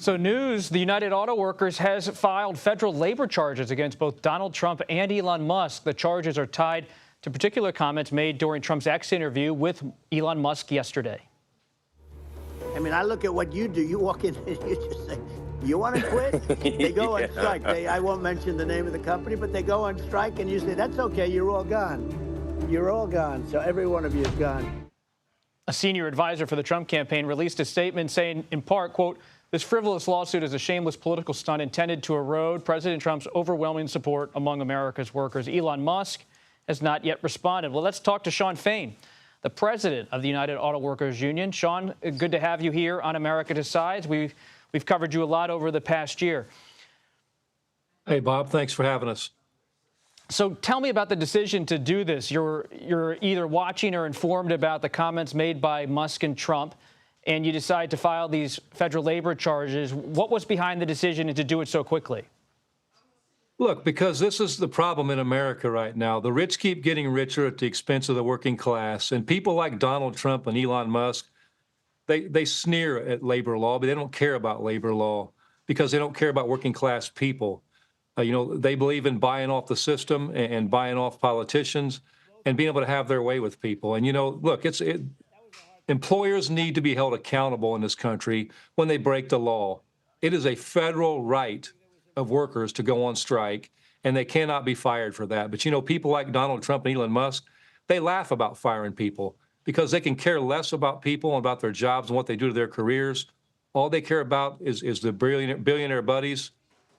So news, the United Auto Workers has filed federal labor charges against both Donald Trump and Elon Musk. The charges are tied to particular comments made during Trump's X interview with Elon Musk yesterday. I mean, I look at what you do. You walk in and you just say, you want to quit? They go on strike. I won't mention the name of the company, but they go on strike and you say, that's okay, you're all gone. You're all gone. So every one of you is gone. A senior advisor for the Trump campaign released a statement saying, in part, quote, this frivolous lawsuit is a shameless political stunt intended to erode President Trump's overwhelming support among America's workers. Elon Musk has not yet responded. Well, let's talk to Shawn Fain, the president of the United Auto Workers Union. Shawn, good to have you here on America Decides. We've covered you a lot over the past year. Hey, Bob, thanks for having us. So tell me about the decision to do this. You're either watching or informed about the comments made by Musk and Trump, and you decide to file these federal labor charges. What was behind the decision and to do it so quickly? Look, because this is the problem in America right now. The rich keep getting richer at the expense of the working class. And people like Donald Trump and Elon Musk, they sneer at labor law, but they don't care about labor law because they don't care about working class people. They believe in buying off the system and buying off politicians and being able to have their way with people. And, look, employers need to be held accountable in this country when they break the law. It is a federal right of workers to go on strike, and they cannot be fired for that. But, people like Donald Trump and Elon Musk, they laugh about firing people because they can care less about people and about their jobs and what they do to their careers. All they care about is the billionaire buddies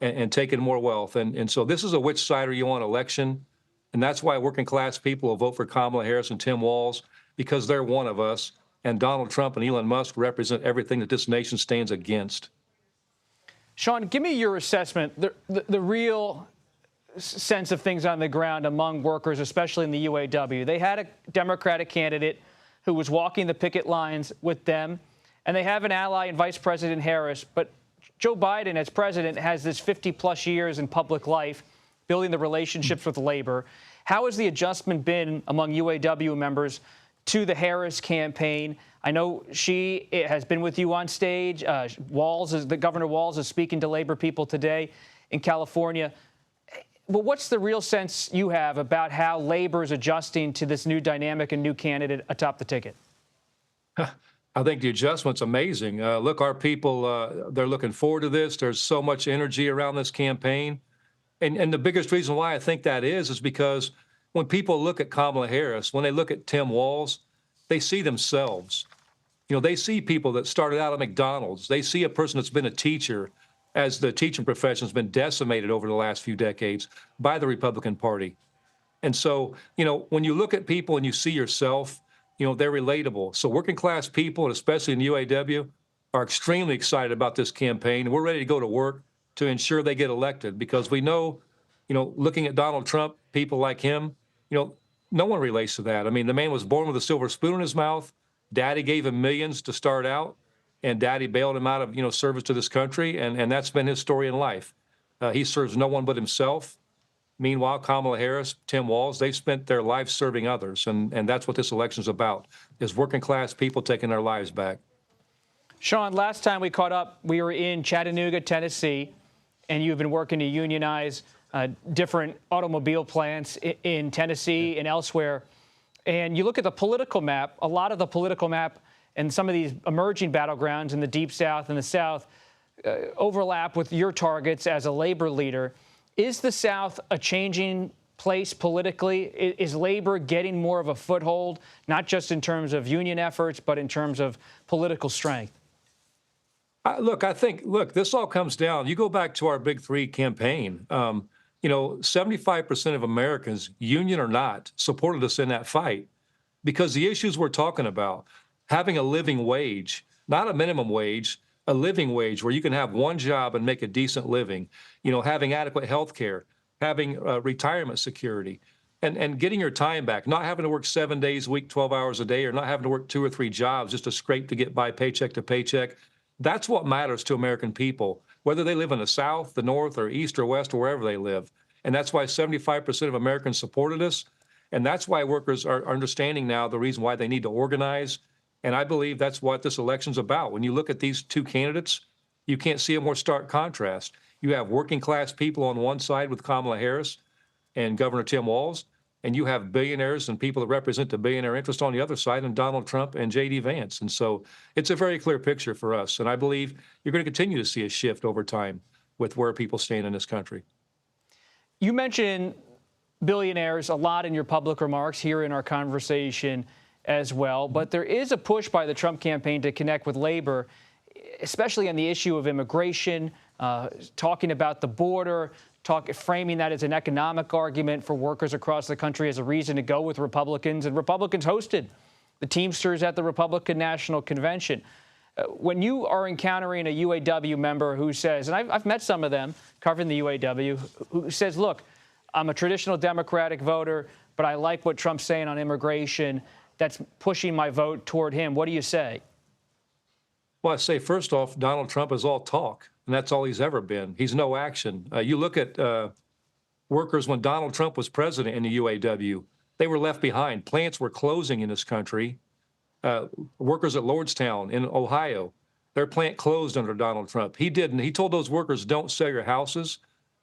and taking more wealth. And so this is a which side are you on election. And that's why working class people will vote for Kamala Harris and Tim Walz, because they're one of us. And Donald Trump and Elon Musk represent everything that this nation stands against. Shawn, give me your assessment, the real sense of things on the ground among workers, especially in the UAW. They had a Democratic candidate who was walking the picket lines with them, and they have an ally in Vice President Harris. But Joe Biden, as president, has this 50-plus years in public life, building the relationships with labor. How has the adjustment been among UAW members to the Harris campaign? I know she has been with you on stage. Governor Walz is speaking to labor people today in California. But what's the real sense you have about how labor is adjusting to this new dynamic and new candidate atop the ticket? I think the adjustment's amazing. Look, our people, they're looking forward to this. There's so much energy around this campaign. And the biggest reason why I think that is because when people look at Kamala Harris, when they look at Tim Walz, they see themselves. They see people that started out at McDonald's. They see a person that's been a teacher as the teaching profession has been decimated over the last few decades by the Republican Party. And so, when you look at people and you see yourself, they're relatable. So working class people, and especially in the UAW, are extremely excited about this campaign. We're ready to go to work to ensure they get elected because we know, looking at Donald Trump, people like him, no one relates to that. I mean, the man was born with a silver spoon in his mouth. Daddy gave him millions to start out, and Daddy bailed him out of, service to this country, and that's been his story in life. He serves no one but himself. Meanwhile, Kamala Harris, Tim Walz, they've spent their lives serving others, and that's what this election is about, is working-class people taking their lives back. Shawn, last time we caught up, we were in Chattanooga, Tennessee, and you've been working to unionize different automobile plants in Tennessee and elsewhere. And you look at the political map, a lot of the political map and some of these emerging battlegrounds in the Deep South and the South overlap with your targets as a labor leader. Is the South a changing place politically? Is labor getting more of a foothold, not just in terms of union efforts, but in terms of political strength? I think this all comes down. You go back to our Big Three campaign. 75% of Americans, union or not, supported us in that fight because the issues we're talking about, having a living wage, not a minimum wage, a living wage where you can have one job and make a decent living, having adequate health care, having retirement security, and getting your time back, not having to work 7 days a week, 12 hours a day, or not having to work 2 or 3 jobs just to scrape to get by paycheck to paycheck. That's what matters to American people, whether they live in the South, the North, or East or West, or wherever they live. And that's why 75% of Americans supported us. And that's why workers are understanding now the reason why they need to organize. And I believe that's what this election's about. When you look at these two candidates, You can't see a more stark contrast. You have working class people on one side with Kamala Harris and Governor Tim Walz, and you have billionaires and people that represent the billionaire interest on the other side, and Donald Trump and J.D. Vance. And so it's a very clear picture for us. And I believe you're going to continue to see a shift over time with where people stand in this country. You mentioned billionaires a lot in your public remarks here in our conversation as well, but there is a push by the Trump campaign to connect with labor, especially on the issue of immigration, talking about the border, framing that as an economic argument for workers across the country as a reason to go with Republicans. And Republicans hosted the Teamsters at the Republican National Convention. When you are encountering a UAW member who says, and I've met some of them covering the UAW, who says, look, I'm a traditional Democratic voter, but I like what Trump's saying on immigration. That's pushing my vote toward him. What do you say? Well, I say, first off, Donald Trump is all talk, and that's all he's ever been. He's no action. You look at workers when Donald Trump was president in the UAW, they were left behind. Plants were closing in this country. Workers at Lordstown in Ohio, their plant closed under Donald Trump. He didn't. He told those workers, don't sell your houses,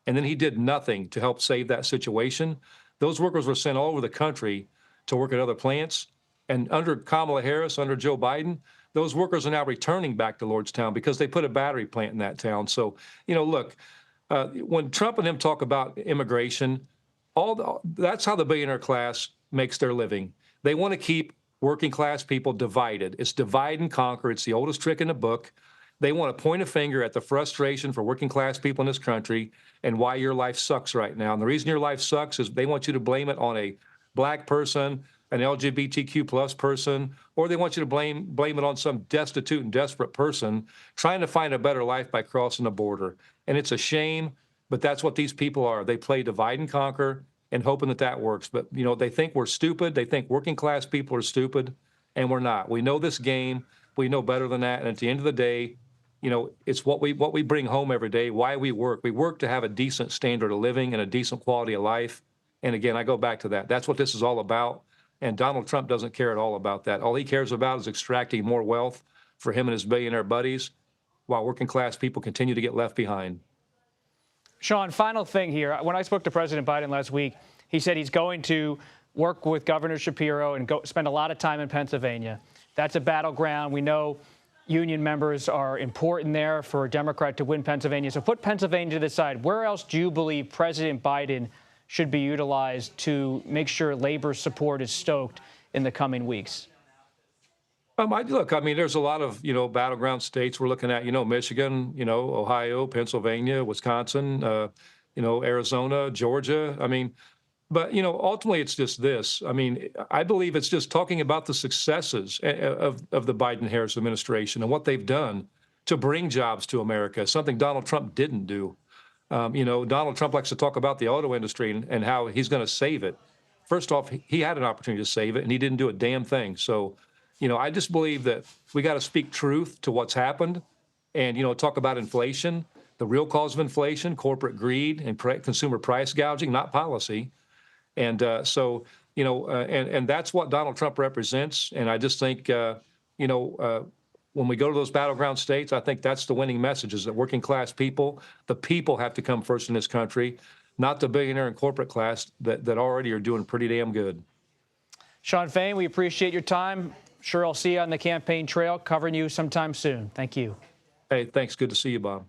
and then he did nothing to help save that situation. Those workers were sent all over the country to work at other plants. And under Kamala Harris, under Joe Biden, those workers are now returning back to Lordstown because they put a battery plant in that town. So, look, when Trump and him talk about immigration, that's how the billionaire class makes their living. They want to keep working class people divided. It's divide and conquer. It's the oldest trick in the book. They want to point a finger at the frustration for working class people in this country and why your life sucks right now. And the reason your life sucks is they want you to blame it on a black person, an LGBTQ plus person, or they want you to blame it on some destitute and desperate person trying to find a better life by crossing the border. And it's a shame, but that's what these people are. They play divide and conquer and hoping that works. But, they think we're stupid. They think working class people are stupid, and we're not. We know this game. We know better than that. And at the end of the day, it's what we bring home every day, why we work. We work to have a decent standard of living and a decent quality of life. And again, I go back to that. That's what this is all about. And Donald Trump doesn't care at all about that. All he cares about is extracting more wealth for him and his billionaire buddies while working class people continue to get left behind. Shawn, final thing here. When I spoke to President Biden last week, he said he's going to work with Governor Shapiro and go spend a lot of time in Pennsylvania. That's a battleground. We know union members are important there for a Democrat to win Pennsylvania. So put Pennsylvania to the side. Where else do you believe President Biden should be utilized to make sure labor support is stoked in the coming weeks? There's a lot of, battleground states we're looking at, Michigan, Ohio, Pennsylvania, Wisconsin, Arizona, Georgia. But, ultimately it's just this. I believe it's just talking about the successes of the Biden-Harris administration and what they've done to bring jobs to America, something Donald Trump didn't do. Donald Trump likes to talk about the auto industry and how he's going to save it. First off, he had an opportunity to save it, and he didn't do a damn thing. So, I just believe that we got to speak truth to what's happened and, talk about inflation, the real cause of inflation, corporate greed and consumer price gouging, not policy. And and that's what Donald Trump represents. And I just think, when we go to those battleground states, I think that's the winning message, is that working class people, the people have to come first in this country, not the billionaire and corporate class that already are doing pretty damn good. Shawn Fain, we appreciate your time. Sure, I'll see you on the campaign trail, covering you sometime soon. Thank you. Hey, thanks. Good to see you, Bob.